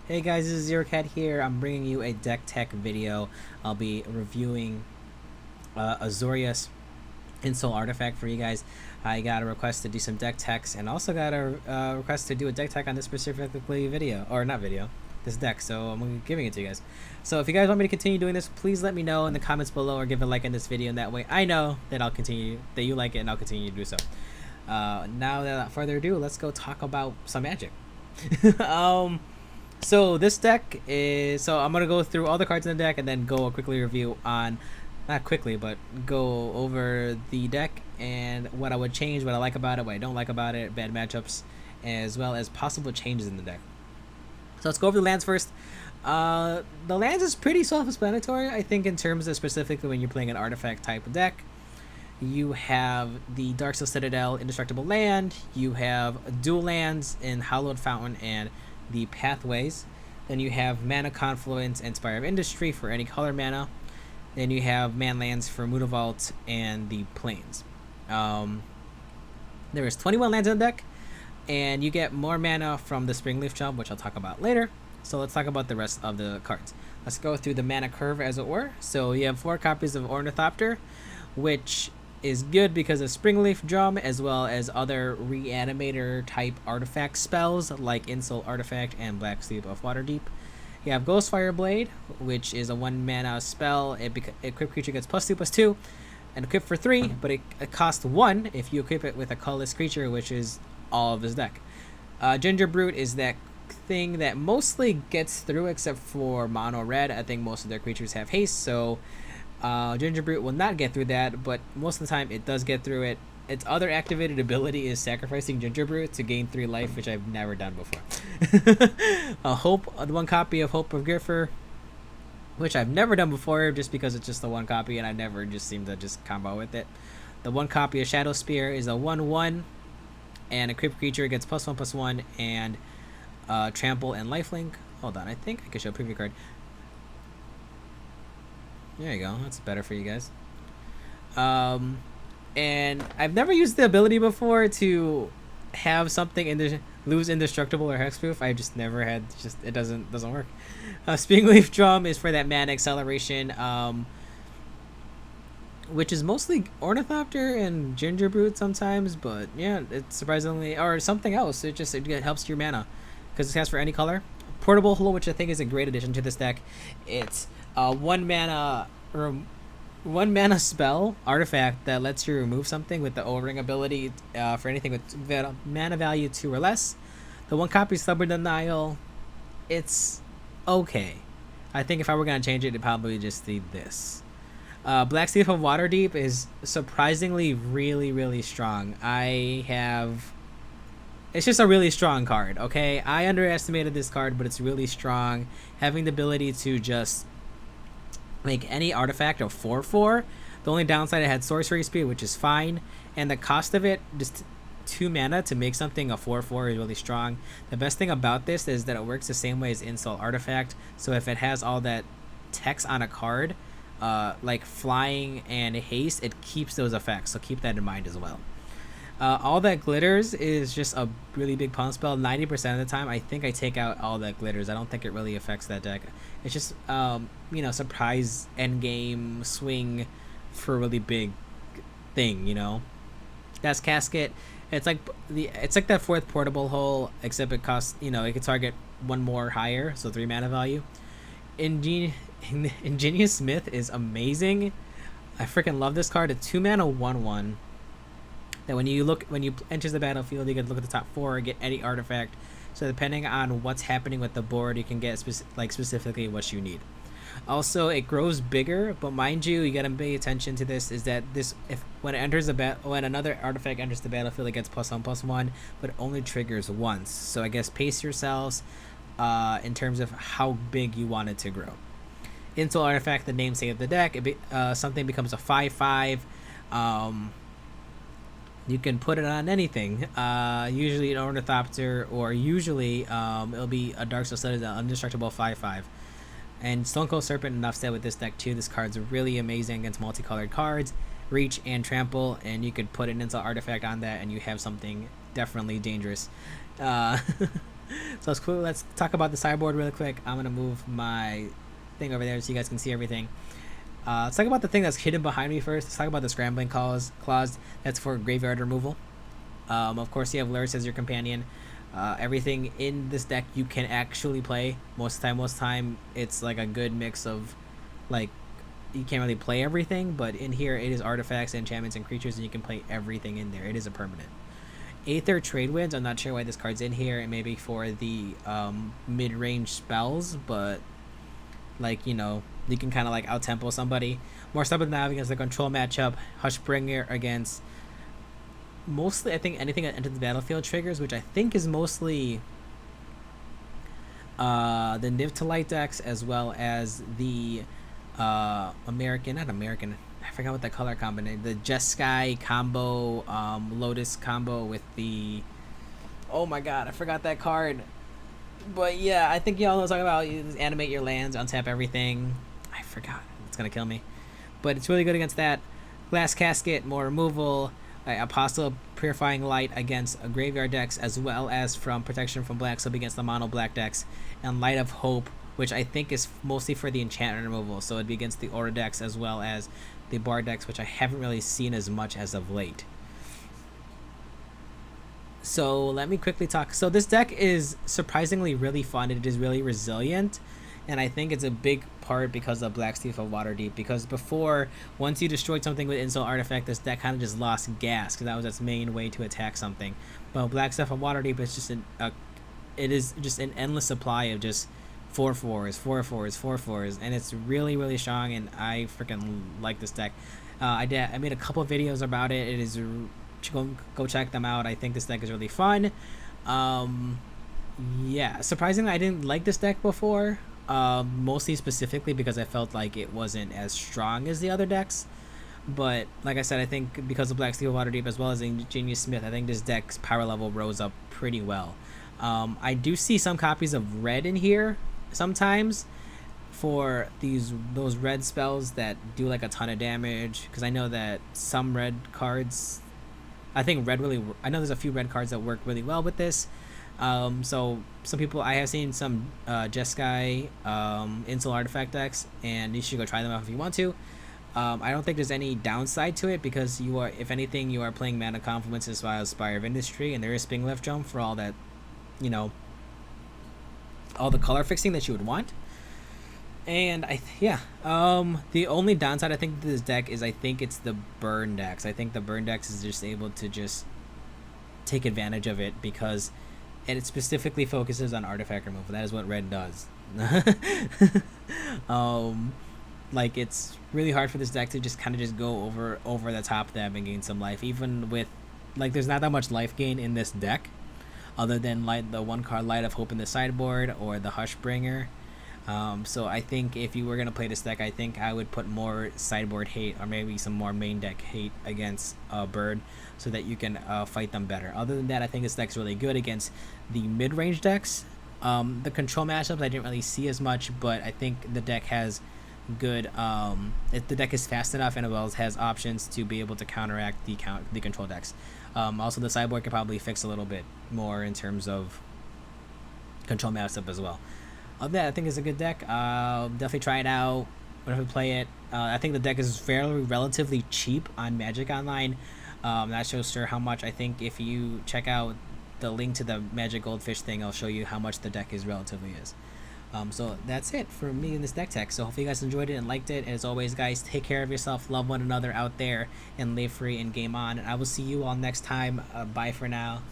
Hey guys, this is Zero here. I'm bringing you a deck tech video. I'll be reviewing Azorius Ensoul Artifact for you guys. I got a request to do some deck techs and also got a request to do a deck tech on this specifically video, or not video, this deck, so I'm giving it to you guys. So if you guys want me to continue doing this, please let me know in the comments below or give a like in this video, and that way I know that I'll continue, that you like it, and I'll continue to do so. Now without further ado, let's go talk about some Magic. So this deck is, so I'm going to go through all the cards in the deck and then go a quickly review on, not quickly, but go over the deck and what I would change, what I like about it, what I don't like about it, bad matchups, as well as possible changes in the deck. So let's go over the lands first. The lands is pretty self-explanatory, I think, in terms of specifically when you're playing an artifact type of deck. You have the Darksteel Citadel Indestructible Land, you have dual lands in Hallowed Fountain and the Pathways. Then you have Mana Confluence and Spire of Industry for any color mana. Then you have Man Lands for Mutavault and the Plains. There is 21 lands in the deck, and you get more mana from the Springleaf Jump, which I'll talk about later. So let's talk about the rest of the cards. Let's go through the mana curve, as it were. So you have 4 copies of Ornithopter, which is good because of Springleaf Drum, as well as other Reanimator type artifact spells like Ensoul Artifact and Black Sleep of Waterdeep. You have Ghostfire Blade, which is a 1 mana spell. Equipped creature gets +2/+2 and equipped for 3, but it costs 1 if you equip it with a colorless creature, which is all of this deck. Ginger Brute is that thing that mostly gets through except for mono red. I think most of their creatures have haste, so Ginger Brute will not get through that, but most of the time it does get through it. Its other activated ability is sacrificing Ginger Brute to gain 3 life, which I've never done before. One copy of Hope of Griffer, which I've never done before just because it's just the 1 copy and I never just seem to just combo with it. The 1 copy of Shadow Spear is a 1/1, and equipped creature gets +1/+1 and trample and lifelink. Hold on, I think I could show a preview card. There you go. That's better for you guys. And I've never used the ability before to have something lose indestructible or hexproof. I just never had. Just it doesn't work. Springleaf Drum is for that mana acceleration, which is mostly Ornithopter and Ginger Brute sometimes. But yeah, it's surprisingly, or something else. It helps your mana because it has for any color. Portable Hole, which I think is a great addition to this deck. It's 1 mana spell artifact that lets you remove something with the O-Ring ability for anything with mana value 2 or less. The 1 copy Stubborn Denial, it's okay. I think if I were going to change it, it'd probably just be this. Black Sleep of Waterdeep is surprisingly really strong. It's just a really strong card, okay? I underestimated this card, but it's really strong. Having the ability to just make any artifact a 4/4. The only downside, it had sorcery speed, which is fine, and the cost of it, just 2 mana to make something a 4/4, is really strong. The best thing about this is that it works the same way as Ensoul Artifact, so if it has all that text on a card, like flying and haste, it keeps those effects, so keep that in mind as well. All That Glitters is just a really big pump spell. 90% of the time, I think I take out All That Glitters. I don't think it really affects that deck. It's just, surprise endgame swing for a really big thing, That's Casket. It's like that 4th Portable Hole, except it costs, it can target 1 more higher, so 3 mana value. Ingenious Smith is amazing. I freaking love this card. A 2 mana 1/1. That when you enter the battlefield, you get to look at the top 4 or get any artifact. So depending on what's happening with the board, you can get specifically what you need. Also, it grows bigger, but mind you gotta pay attention to this. Is that when another artifact enters the battlefield, it gets +1/+1, but it only triggers once. So I guess pace yourselves in terms of how big you want it to grow. Ensoul Artifact, the namesake of the deck. Something becomes a 5/5. You can put it on anything, usually an Ornithopter, or usually it'll be a Darksteel Citadel, Indestructible 5/5. And Stone Cold Serpent, enough said with this deck too. This card's really amazing against multicolored cards, reach and trample, and you could put an Ensoul Artifact on that and you have something definitely dangerous. So let's cool. Let's talk about the sideboard really quick. I'm gonna move my thing over there so you guys can see everything. Let's talk about the thing that's hidden behind me first. Let's talk about the scrambling clause. That's for graveyard removal. Of course, you have Lurrus as your companion. Everything in this deck you can actually play. Most time, it's like a good mix of, like, you can't really play everything, but in here it is artifacts, enchantments, and creatures, and you can play everything in there. It is a permanent. Aether Trade Winds. I'm not sure why this card's in here. It may be for the mid-range spells, but, like, you know, you can kind of like out-tempo somebody. More stuff than that against the control matchup. Hushbringer against mostly, I think, anything that enters the battlefield triggers, which I think is mostly the Niv to Light decks, as well as the I forgot what the color combination, the Jeskai combo, Lotus combo with the, oh my god, I forgot that card. But yeah, I think y'all know what I'm talking about. You just animate your lands, untap everything. I forgot. It's gonna kill me. But it's really good against that. Glass Casket, more removal. Apostle Purifying Light against graveyard decks, as well as from protection from black sub against the mono black decks. And Light of Hope, which I think is mostly for the enchantment removal. So it'd be against the Aura decks as well as the Bard decks, which I haven't really seen as much as of late. So let me quickly talk. So this deck is surprisingly really fun. It is really resilient, and I think it's a big part because of Black Steel of Waterdeep. Because before, once you destroyed something with Ensoul Artifact, this deck kind of just lost gas because that was its main way to attack something. But Black Steel of Waterdeep is just it is just an endless supply of just 4/4s, 4/4s, 4/4s, and it's really, really strong. And I freaking like this deck. I made a couple of videos about it. It is. Go check them out. I think this deck is really fun. Yeah, surprisingly, I didn't like this deck before. Mostly specifically because I felt like it wasn't as strong as the other decks. But like I said, I think because of Black Steel Waterdeep as well as Genius Smith, I think this deck's power level rose up pretty well. I do see some copies of red in here sometimes for those red spells that do like a ton of damage, because I know that some red cards, I know there's a few red cards that work really well with this. So some people, I have seen some Jeskai Ensoul Artifact decks, and you should go try them out if you want to. I don't think there's any downside to it because you are, if anything, you are playing Mana Confluence as well as Spire of Industry, and there is Spinglift Jump for all that, you know, all the color fixing that you would want. And the only downside I think to this deck is I think it's the burn decks. I think the burn decks is just able to just take advantage of it because it specifically focuses on artifact removal. That is what red does. Like, it's really hard for this deck to just kind of just go over the top of them and gain some life. Even with, like, there's not that much life gain in this deck, other than the one card Light of Hope in the sideboard or the Hushbringer. So I think if you were going to play this deck, I think I would put more sideboard hate or maybe some more main deck hate against Bird so that you can fight them better. Other than that, I think this deck's really good against the mid-range decks. The control matchups I didn't really see as much, but I think the deck has good, the deck is fast enough and as well as has options to be able to counteract the control decks. Also, the sideboard could probably fix a little bit more in terms of control matchup as well. Of that, I think it's a good deck. Definitely try it out whenever you play it. I think the deck is relatively cheap on Magic Online. Not so sure how much. I think if you check out the link to the Magic Goldfish thing, I'll show you how much the deck relatively is. So that's it for me in this deck tech. So hopefully you guys enjoyed it and liked it. And as always, guys, take care of yourself, love one another out there, and live free and game on. And I will see you all next time. Bye for now.